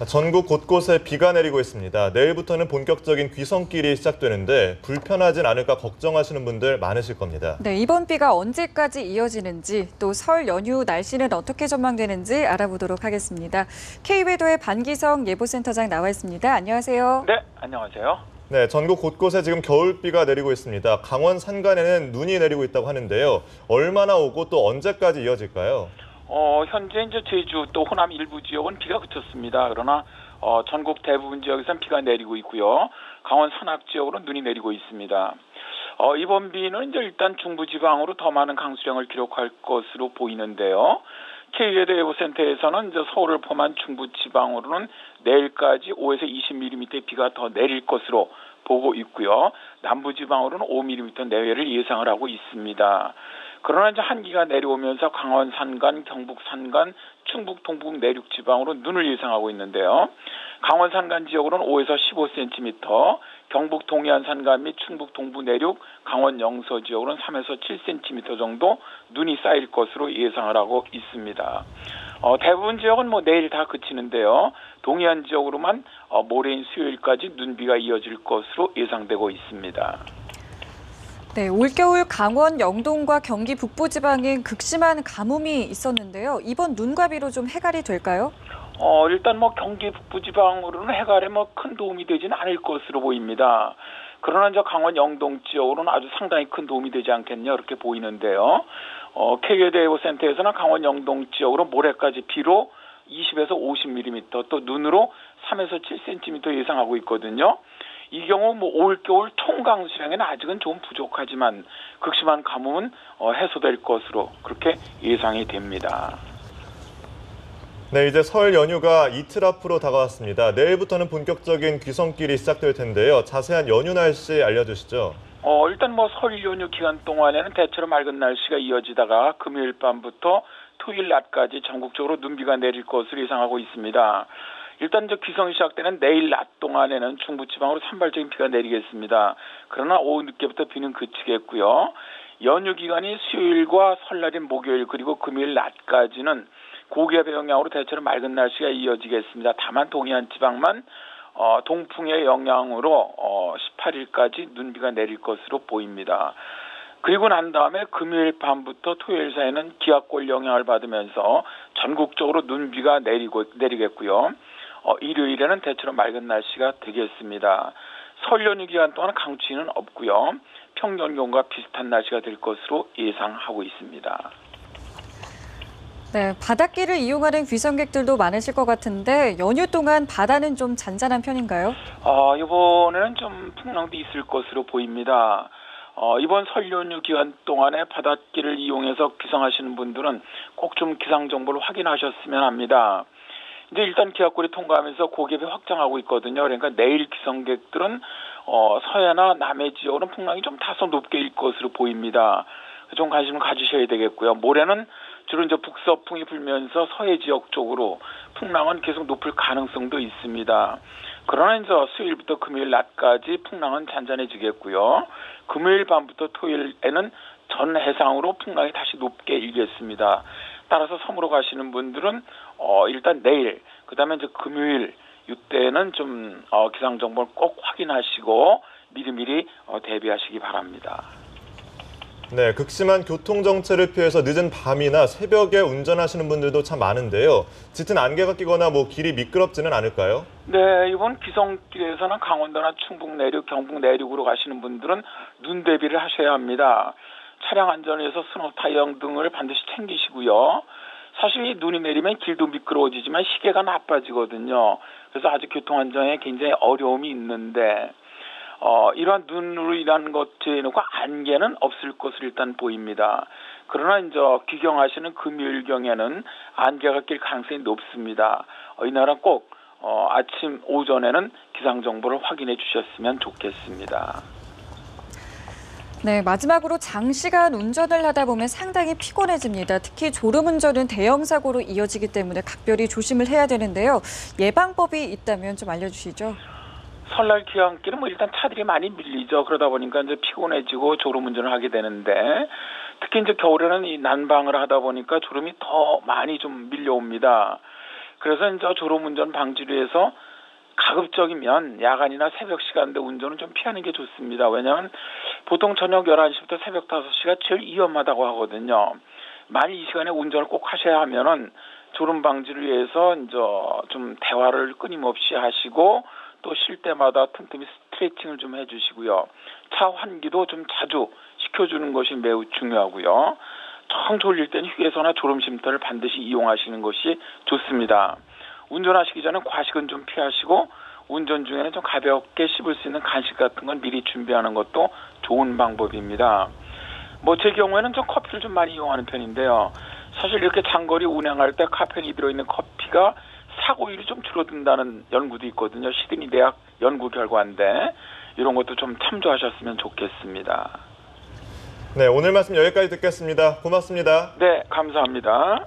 전국 곳곳에 비가 내리고 있습니다. 내일부터는 본격적인 귀성길이 시작되는데 불편하진 않을까 걱정하시는 분들 많으실 겁니다. 네, 이번 비가 언제까지 이어지는지 또 설 연휴 날씨는 어떻게 전망되는지 알아보도록 하겠습니다. K외도의 반기성 예보센터장 나와 있습니다. 안녕하세요. 네, 안녕하세요. 네, 전국 곳곳에 지금 겨울비가 내리고 있습니다. 강원 산간에는 눈이 내리고 있다고 하는데요. 얼마나 오고 또 언제까지 이어질까요? 현재 이제 제주 또 호남 일부 지역은 비가 그쳤습니다. 그러나 전국 대부분 지역에서는 비가 내리고 있고요. 강원 산악 지역으로 눈이 내리고 있습니다. 이번 비는 이제 일단 중부지방으로 더 많은 강수량을 기록할 것으로 보이는데요. K외도 예보센터에서는 이제 서울을 포함한 중부지방으로는 내일까지 5에서 20mm의 비가 더 내릴 것으로 보고 있고요. 남부지방으로는 5mm 내외를 예상을 하고 있습니다. 그러나 이제 한기가 내려오면서 강원 산간, 경북 산간, 충북 동북 내륙 지방으로 눈을 예상하고 있는데요. 강원 산간 지역으로는 5에서 15cm, 경북 동해안 산간 및 충북 동부 내륙, 강원 영서 지역으로는 3에서 7cm 정도 눈이 쌓일 것으로 예상을 하고 있습니다. 대부분 지역은 내일 다 그치는데요. 동해안 지역으로만 모레인 수요일까지 눈비가 이어질 것으로 예상되고 있습니다. 네, 올겨울 강원 영동과 경기 북부지방엔 극심한 가뭄이 있었는데요. 이번 눈과 비로 좀 해갈이 될까요? 일단 경기 북부지방으로는 해갈에 큰 도움이 되지는 않을 것으로 보입니다. 그러나 이제 강원 영동 지역으로는 아주 상당히 큰 도움이 되지 않겠냐 이렇게 보이는데요. K외도 예보센터에서는 강원 영동 지역으로 모레까지 비로 20에서 50mm, 또 눈으로 3에서 7cm 예상하고 있거든요. 이 경우 올겨울 총강수량에는 아직은 좀 부족하지만 극심한 가뭄은 해소될 것으로 그렇게 예상이 됩니다. 네, 이제 설 연휴가 이틀 앞으로 다가왔습니다. 내일부터는 본격적인 귀성길이 시작될 텐데요. 자세한 연휴 날씨 알려주시죠. 일단 설 연휴 기간 동안에는 대체로 맑은 날씨가 이어지다가 금요일 밤부터 토요일 낮까지 전국적으로 눈비가 내릴 것으로 예상하고 있습니다. 일단 귀성이 시작되는 내일 낮 동안에는 중부지방으로 산발적인 비가 내리겠습니다. 그러나 오후 늦게부터 비는 그치겠고요. 연휴 기간이 수요일과 설날인 목요일 그리고 금요일 낮까지는 고기압의 영향으로 대체로 맑은 날씨가 이어지겠습니다. 다만 동해안 지방만 동풍의 영향으로 18일까지 눈비가 내릴 것으로 보입니다. 그리고 난 다음에 금요일 밤부터 토요일 사이는 기압골 영향을 받으면서 전국적으로 눈비가 내리겠고요. 일요일에는 대체로 맑은 날씨가 되겠습니다. 설 연휴 기간 동안 강추위는 없고요. 평년경과 비슷한 날씨가 될 것으로 예상하고 있습니다. 네, 바닷길을 이용하는 귀성객들도 많으실 것 같은데 연휴 동안 바다는 좀 잔잔한 편인가요? 이번에는 좀 풍랑도 있을 것으로 보입니다. 이번 설 연휴 기간 동안에 바닷길을 이용해서 귀성하시는 분들은 꼭 좀 기상 정보를 확인하셨으면 합니다. 이제 일단 기압골이 통과하면서 고기압이 확장하고 있거든요. 그러니까 내일 귀성객들은 서해나 남해 지역으로는 풍랑이 좀 다소 높게 일 것으로 보입니다. 좀 관심을 가지셔야 되겠고요. 모레는 주로 이제 북서풍이 불면서 서해 지역 쪽으로 풍랑은 계속 높을 가능성도 있습니다. 그러나 이제 수요일부터 금요일 낮까지 풍랑은 잔잔해지겠고요. 금요일 밤부터 토요일에는 전 해상으로 풍랑이 다시 높게 일겠습니다. 따라서 섬으로 가시는 분들은 일단 내일, 그다음에 이제 금요일 이때는 좀 기상 정보를 꼭 확인하시고 미리미리 대비하시기 바랍니다. 네, 극심한 교통 정체를 피해서 늦은 밤이나 새벽에 운전하시는 분들도 참 많은데요. 짙은 안개가 끼거나 길이 미끄럽지는 않을까요? 네, 이번 귀성길에서는 강원도나 충북 내륙, 경북 내륙으로 가시는 분들은 눈 대비를 하셔야 합니다. 차량 안전에서 스노우 타이어 등을 반드시 챙기시고요. 사실 이 눈이 내리면 길도 미끄러워지지만 시계가 나빠지거든요. 그래서 아직 교통 안전에 굉장히 어려움이 있는데 이러한 눈으로 인한 것 제외놓고 안개는 없을 것으로 일단 보입니다. 그러나 이제 귀경하시는 금요일경에는 안개가 낄 가능성이 높습니다. 이날은 꼭 아침 오전에는 기상 정보를 확인해 주셨으면 좋겠습니다. 네, 마지막으로 장시간 운전을 하다 보면 상당히 피곤해집니다. 특히 졸음운전은 대형 사고로 이어지기 때문에 각별히 조심을 해야 되는데요. 예방법이 있다면 좀 알려주시죠. 설날 귀향길은 일단 차들이 많이 밀리죠. 그러다 보니까 이제 피곤해지고 졸음운전을 하게 되는데 특히 이제 겨울에는 이 난방을 하다 보니까 졸음이 더 많이 좀 밀려옵니다. 그래서 이제 졸음운전 방지를 위해서 가급적이면 야간이나 새벽 시간대 운전은 좀 피하는 게 좋습니다. 왜냐하면 보통 저녁 11시부터 새벽 5시가 제일 위험하다고 하거든요. 만약 이 시간에 운전을 꼭 하셔야 하면은 졸음 방지를 위해서 이제 좀 대화를 끊임없이 하시고 또 쉴 때마다 틈틈이 스트레칭을 좀 해주시고요. 차 환기도 좀 자주 시켜주는 것이 매우 중요하고요. 정 졸릴 때는 휴게소나 졸음 쉼터를 반드시 이용하시는 것이 좋습니다. 운전하시기 전에 과식은 좀 피하시고 운전 중에는 좀 가볍게 씹을 수 있는 간식 같은 건 미리 준비하는 것도 좋은 방법입니다. 뭐 제 경우에는 좀 커피를 좀 많이 이용하는 편인데요. 사실 이렇게 장거리 운행할 때 카페인이 들어있는 커피가 사고율이 좀 줄어든다는 연구도 있거든요. 시드니 대학 연구 결과인데 이런 것도 좀 참조하셨으면 좋겠습니다. 네, 오늘 말씀 여기까지 듣겠습니다. 고맙습니다. 네, 감사합니다.